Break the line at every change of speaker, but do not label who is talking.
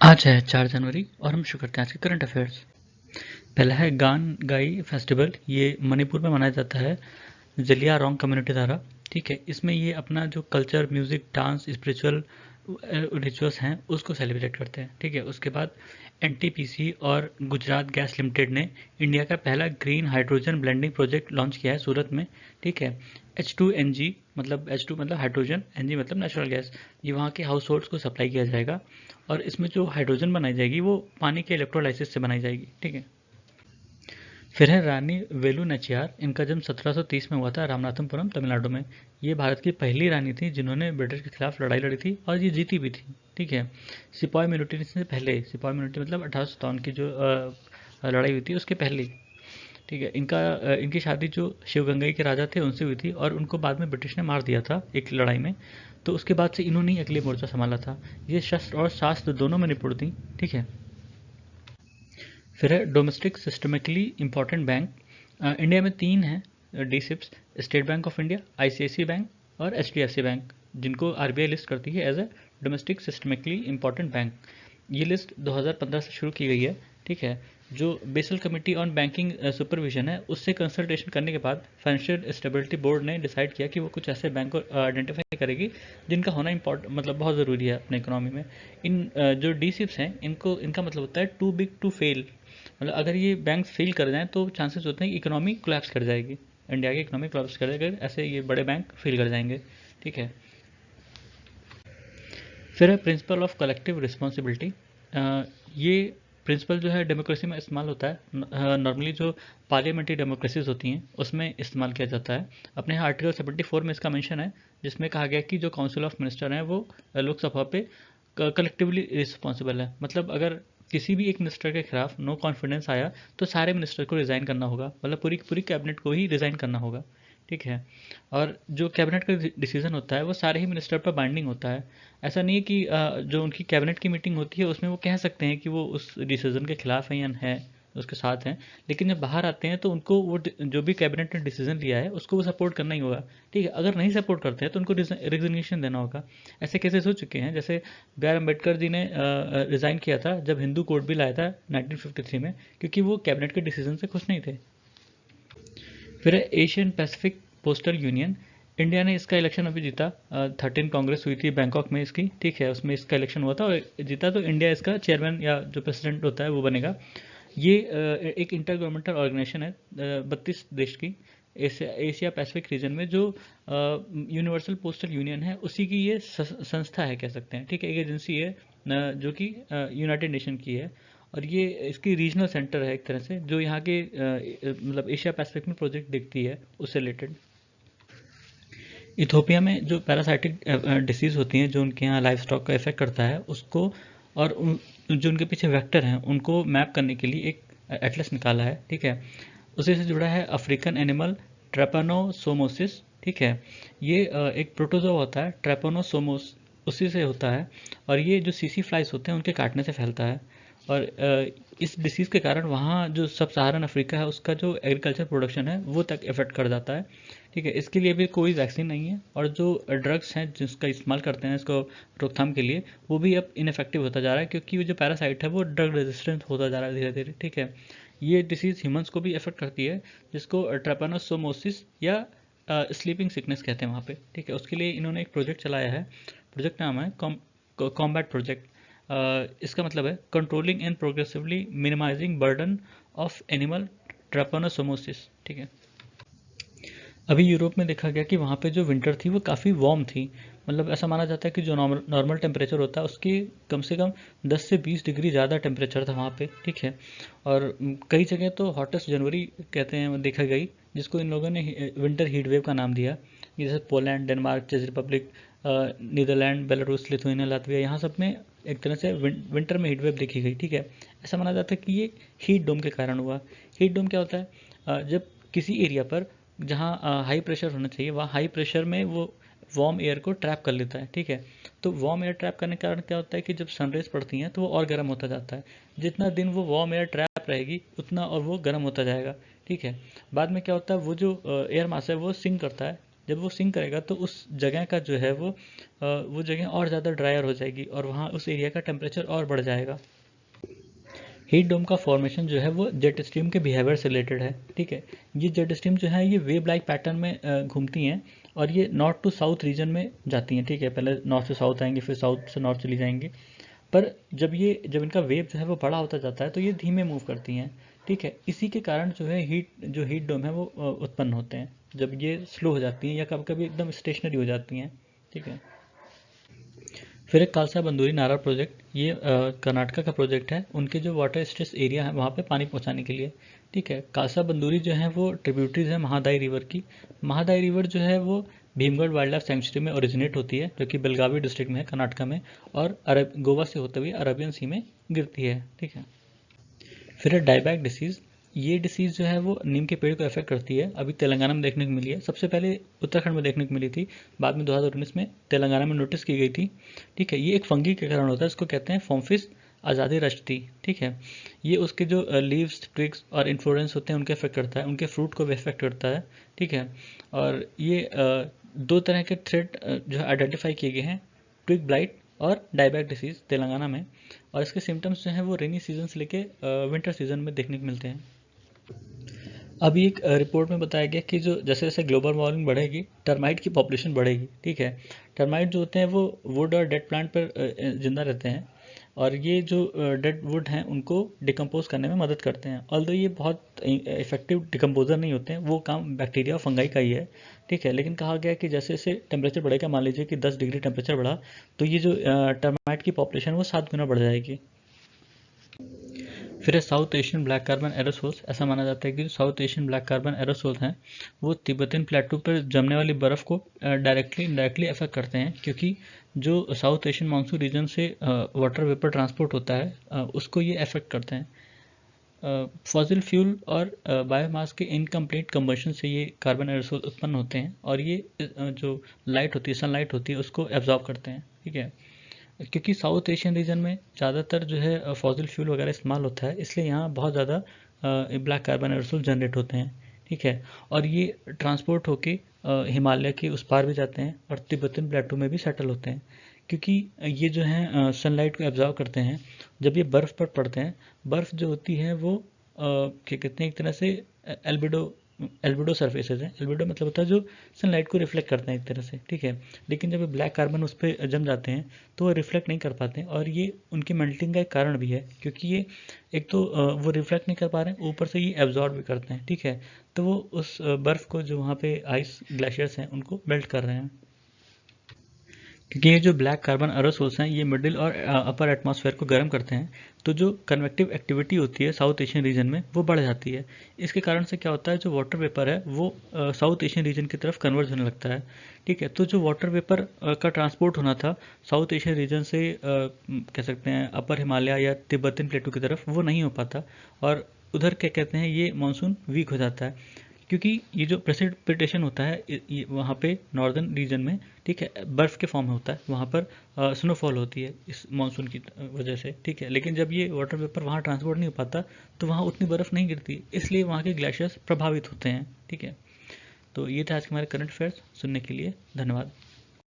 आज है 4 जनवरी और हम शुरू करते हैं आज के करंट अफेयर्स। पहला है गान गाई फेस्टिवल। ये मणिपुर में मनाया जाता है जलिया रोंग कम्युनिटी द्वारा। ठीक है, इसमें ये अपना जो culture, music, dance, spiritual rituals हैं उसको सेलिब्रेट करते हैं। ठीक है, उसके बाद एनटीपीसी और गुजरात गैस लिमिटेड ने इंडिया का पहला green hydrogen blending project launch किया है सूरत में। ठीक है, H2NG मतलब H2 मतलब हाइड्रोजन, NG मतलब नेचुरल गैस, ये वहाँ के हाउस होल्ड्स को सप्लाई किया जाएगा और इसमें जो हाइड्रोजन बनाई जाएगी वो पानी के इलेक्ट्रोलाइसिस से बनाई जाएगी। ठीक है, फिर है रानी वेलु नचियार। इनका जन्म 1730 में हुआ था रामनाथपुरम तमिलनाडु में। ये भारत की पहली रानी थी जिन्होंने ब्रिटिश के खिलाफ लड़ाई लड़ी थी और ये जीती भी थी। ठीक है, सिपाही मिलिट्री से पहले, सिपाही मिलिट्री मतलब 1857 की जो लड़ाई हुई थी उसके पहले। ठीक है, इनकी शादी जो शिवगंगई के राजा थे उनसे हुई थी और उनको बाद में ब्रिटिश ने मार दिया था एक लड़ाई में। तो उसके बाद से इन्होंने ही अगले मोर्चा संभाला था। ये शस्त्र और शास्त्र दोनों में निपुण थी। ठीक है, फिर है domestic systemically important bank. India में 3 हैं D SIBs: state bank of India, ICICI bank और एचडीएफसी बैंक, जिनको आरबीआई लिस्ट करती है as a domestic systemically important bank. ये लिस्ट 2015 से शुरू की गई है। ठीक है, जो Basel committee on banking supervision है उससे कंसल्टेशन करने के बाद फाइनेंशियल स्टेबिलिटी बोर्ड ने डिसाइड किया कि वो कुछ ऐसे बैंक को आइडेंटिफाई करेगी जिनका होना इम्पोर्टेंट मतलब बहुत ज़रूरी है अपने इकोनॉमी में। इन जो डीसिप्स हैं इनको इनका मतलब होता है टू बिग टू फेल। मतलब अगर ये बैंक फेल कर जाएं तो चांसेस होते हैं कि इकोनॉमी कोलैप्स कर जाएगी, इंडिया की इकोनॉमी कोलैप्स कर जाएगी ऐसे ये बड़े बैंक फेल कर जाएंगे। ठीक है, फिर है प्रिंसिपल ऑफ कलेक्टिव रिस्पॉन्सिबिलिटी। ये प्रिंसिपल जो है डेमोक्रेसी में इस्तेमाल होता है। नॉर्मली जो पार्लियामेंट्री डेमोक्रेसीज होती हैं उसमें इस्तेमाल किया जाता है। अपने यहाँ आर्टिकल 74 में इसका मेंशन है, जिसमें कहा गया कि जो काउंसिल ऑफ मिनिस्टर हैं वो लोकसभा पे कलेक्टिवली रिस्पॉन्सिबल है। मतलब अगर किसी भी एक मिनिस्टर के खिलाफ नो कॉन्फिडेंस आया तो सारे मिनिस्टर को रिज़ाइन करना होगा, मतलब पूरी पूरी कैबिनेट को ही रिज़ाइन करना होगा। ठीक है, और जो कैबिनेट का डिसीजन होता है वो सारे ही मिनिस्टर पर बाइंडिंग होता है। ऐसा नहीं है कि जो उनकी कैबिनेट की मीटिंग होती है उसमें वो कह सकते हैं कि वो उस डिसीजन के खिलाफ हैं या है उसके साथ हैं, लेकिन जब बाहर आते हैं तो उनको वो जो भी कैबिनेट ने डिसीजन लिया है उसको वो सपोर्ट करना ही होगा। ठीक है, अगर नहीं सपोर्ट करते हैं तो उनको रिजिग्नेशन देना होगा। ऐसे केसेस हो चुके हैं, जैसे बी आर अम्बेडकर जी ने रिज़ाइन किया था जब हिंदू कोड बिल आया था 1953 में, क्योंकि वो कैबिनेट के डिसीजन से खुश नहीं थे। फिर Asian Pacific postal union. India ने इसका इलेक्शन अभी जीता। 13 कांग्रेस हुई थी बैंकॉक में इसकी। ठीक है, उसमें इसका इलेक्शन हुआ था और जीता, तो इंडिया इसका चेयरमैन या जो प्रेसिडेंट होता है वो बनेगा। ये एक इंटर गवर्नमेंटल ऑर्गेनाइजेशन है 32 देश की एशिया पैसिफिक रीजन में। जो यूनिवर्सल पोस्टल यूनियन है उसी की ये संस्था है कह सकते हैं। ठीक है, एक एजेंसी है जो कि यूनाइटेड नेशन की है और ये इसकी रीजनल सेंटर है एक तरह से, जो यहाँ के मतलब एशिया पैसिफिक में प्रोजेक्ट देखती है उससे रिलेटेड। इथोपिया में जो पैरासाइटिक डिसीज़ होती हैं जो उनके यहाँ लाइफ स्टॉक का इफेक्ट करता है उसको, और जो उनके पीछे वेक्टर हैं उनको मैप करने के लिए एक एटलस निकाला है। ठीक है, उसी से जुड़ा है अफ्रीकन एनिमल ट्रेपनोसोमोसिस। ठीक है, ये एक प्रोटोजोआ होता है ट्रेपनोसोमोस, उसी से होता है और ये जो सीसी फ्लाइज होते हैं उनके काटने से फैलता है। और इस डिसीज़ के कारण वहाँ जो सब सहारन अफ्रीका है उसका जो एग्रीकल्चर प्रोडक्शन है वो तक इफेक्ट कर जाता है। ठीक है, इसके लिए भी कोई वैक्सीन नहीं है और जो ड्रग्स हैं जिसका इस्तेमाल करते हैं इसको रोकथाम के लिए वो भी अब इनफेक्टिव होता जा रहा है, क्योंकि वो जो पैरासाइट है वो ड्रग रेजिस्टेंट होता जा रहा है धीरे धीरे। ठीक है, ये डिसीज़ ह्यूमंस को भी इफेक्ट करती है, जिसको ट्रेपनोसोमोसिस या स्लीपिंग सिकनेस कहते हैं वहाँ पे। ठीक है, उसके लिए इन्होंने एक प्रोजेक्ट चलाया है। प्रोजेक्ट नाम है कॉम्बैट प्रोजेक्ट। इसका मतलब है controlling and progressively minimising burden of animal trypanosomosis. ठीक है, अभी यूरोप में देखा गया कि वहाँ पे जो विंटर थी वो काफ़ी वार्म थी। मतलब ऐसा माना जाता है कि जो नॉर्मल टेम्परेचर होता है उसकी कम से कम 10 से 20 डिग्री ज़्यादा टेम्परेचर था वहाँ पे। ठीक है, और कई जगह तो हॉटेस्ट जनवरी कहते हैं देखा गई, जिसको इन लोगों ने विंटर हीट वेव का नाम दिया। जैसे पोलैंड, डेनमार्क, चेक Republic, Netherland, Belarus, Lithuania, Latvia, यहाँ सब में एक तरह से विंटर में हीट वेव देखी गई। ठीक है, ऐसा माना जाता है कि ये हीट डोम के कारण हुआ। हीट डोम क्या होता है? जब किसी एरिया पर जहाँ हाई प्रेशर होना चाहिए वहाँ हाई प्रेशर में वो वार्म एयर को ट्रैप कर लेता है। ठीक है, तो वार्म एयर ट्रैप करने के कारण क्या होता है कि जब सनरेज पड़ती हैं तो वो और गर्म होता जाता है। जितना दिन वो वार्म एयर ट्रैप रहेगी उतना और वो गर्म होता जाएगा। ठीक है, बाद में क्या होता है वो जो एयर मास है वो सिंक करता है जब वो सिंक करेगा तो उस जगह का जो है वो जगह और ज़्यादा ड्रायर हो जाएगी और वहाँ उस एरिया का टेम्परेचर और बढ़ जाएगा। हीट डोम का फॉर्मेशन जो है वो जेट स्ट्रीम के बिहेवियर से रिलेटेड है। ठीक है, ये जेट स्ट्रीम जो है ये वेव लाइक पैटर्न में घूमती हैं और ये नॉर्थ टू साउथ रीजन में जाती हैं। ठीक है, पहले नॉर्थ से साउथ आएंगी, फिर साउथ से नॉर्थ चली जाएंगी। पर जब इनका वेव जो है वो बड़ा होता जाता है तो ये धीमे मूव करती हैं। ठीक है, इसी के कारण जो है हीट डोम है वो उत्पन्न होते हैं जब ये स्लो हो जाती हैं या कभी कभी एकदम स्टेशनरी हो जाती हैं। ठीक है, फिर एक कालसा बंदूरी नारा प्रोजेक्ट, ये कर्नाटका का प्रोजेक्ट है। उनके जो वाटर स्ट्रेस एरिया है वहाँ पे पानी पहुँचाने के लिए। ठीक है, कालसा बंदूरी जो है वो ट्रिब्यूटरीज है महादाई रिवर की। महादाई रिवर जो है वो भीमगढ़ वाइल्ड लाइफ सेंचुरी में ओरिजिनेट होती है, जो कि बेलगावी डिस्ट्रिक्ट में है कर्नाटका में, और गोवा से होते हुए अरबियन सी में गिरती है। ठीक है, फिर है डायबैक डिसीज़। ये डिसीज़ जो है वो नीम के पेड़ को अफेक्ट करती है। अभी तेलंगाना में देखने को मिली है, सबसे पहले उत्तराखंड में देखने को मिली थी, बाद में 2019 में तेलंगाना में नोटिस की गई थी। ठीक है, ये एक फंगी के कारण होता है, इसको कहते हैं फोम्फिस आज़ादी रश्ती। ठीक है, ये उसके जो लीव्स, ट्विग्स और इन्फ्लोरेंस होते हैं उनके अफेक्ट करता है, उनके फ्रूट को भी अफेक्ट करता है। ठीक है, और ये दो तरह के थ्रेट जो है आइडेंटिफाई किए गए हैं, ट्विग ब्लाइट और डायबैक डिसीज़ तेलंगाना में, और इसके सिम्टम्स जो हैं वो रेनी सीजन से लेके विंटर सीजन में देखने को मिलते हैं। अभी एक रिपोर्ट में बताया गया कि जो जैसे जैसे ग्लोबल वार्मिंग बढ़ेगी टर्माइट की पॉपुलेशन बढ़ेगी। ठीक है, टर्माइट जो होते हैं वो वुड और डेड प्लांट पर जिंदा रहते हैं और ये जो डेड वुड हैं उनको डिकम्पोज करने में मदद करते हैं। ऑल्दो ये बहुत इफेक्टिव डिकम्पोजर नहीं होते हैं, वो काम बैक्टीरिया और फंगाई का ही है। ठीक है, लेकिन कहा गया कि जैसे जैसे टेम्परेचर बढ़ेगा, मान लीजिए कि 10 डिग्री टेम्परेचर बढ़ा, तो ये जो टर्माइट की पॉपुलेशन वो 7 गुना बढ़ जाएगी। फिर है south Asian black carbon aerosols. ऐसा माना जाता है कि जो south Asian black carbon aerosols हैं वो तिब्बतियन प्लेटू पर जमने वाली बर्फ़ को डायरेक्टली इनडायरेक्टली अफेक्ट करते हैं, क्योंकि जो साउथ एशियन मानसून रीजन से वाटर वेपर ट्रांसपोर्ट होता है उसको ये अफेक्ट करते हैं। फॉसिल फ्यूल और बायोमास के इनकम्प्लीट कंबशन से ये कार्बन एरोसोल उत्पन्न होते हैं और ये जो लाइट होती है, सनलाइट होती है, उसको एब्जॉर्ब करते हैं। ठीक है, क्योंकि साउथ एशियन रीजन में ज़्यादातर जो है फॉसिल फ्यूल वगैरह इस्तेमाल होता है, इसलिए यहाँ बहुत ज़्यादा ब्लैक कार्बन एरोसोल जनरेट होते हैं। ठीक है, और ये ट्रांसपोर्ट होके हिमालय के उस पार भी जाते हैं और तिब्बतन प्लेटू में भी सेटल होते हैं, क्योंकि ये जो है सनलाइट को एब्जॉर्व करते हैं। जब ये बर्फ़ पर पड़ते हैं, बर्फ़ जो होती है वो क्या कहते हैं, एक तरह से एल्बिडो एल्बिडो सर्फेसेज हैं। एल्बिडो मतलब होता है जो सनलाइट को रिफ्लेक्ट करते हैं एक तरह से। ठीक है, लेकिन जब ये ब्लैक कार्बन उस पर जम जाते हैं तो वो रिफ्लेक्ट नहीं कर पाते हैं और ये उनकी मेल्टिंग का एक कारण भी है, क्योंकि ये एक तो वो रिफ्लेक्ट नहीं कर पा रहे हैं, ऊपर से ये एब्जॉर्ब भी करते हैं। ठीक है, तो वो उस बर्फ़ को जो वहाँ पे आइस ग्लेशियर्स हैं उनको मेल्ट कर रहे हैं, क्योंकि ये जो ब्लैक कार्बन एरोसोल्स हैं ये मिडिल और अपर एटमॉस्फेयर को गर्म करते हैं, तो जो कन्वेक्टिव एक्टिविटी होती है साउथ एशियन रीजन में वो बढ़ जाती है। इसके कारण से क्या होता है, जो वाटर वेपर है वो साउथ एशियन रीजन की तरफ कन्वर्ज होने लगता है। ठीक है, तो जो वाटर वेपर का ट्रांसपोर्ट होना था साउथ एशियन रीजन से कह सकते हैं अपर हिमालय या तिब्बतन प्लेटू की तरफ, वो नहीं हो पाता और उधर क्या कहते हैं ये मानसून वीक हो जाता है, क्योंकि ये जो प्रेसिपिटेशन होता है ये वहाँ पे नॉर्दर्न रीजन में, ठीक है, बर्फ़ के फॉर्म में होता है, वहाँ पर स्नोफॉल होती है इस मानसून की वजह से। ठीक है, लेकिन जब ये वाटर वेपर वहाँ ट्रांसपोर्ट नहीं हो पाता तो वहाँ उतनी बर्फ़ नहीं गिरती, इसलिए वहाँ के ग्लेशियर्स प्रभावित होते हैं। ठीक है, तो ये था आज के हमारे करंट अफेयर्स। सुनने के लिए धन्यवाद।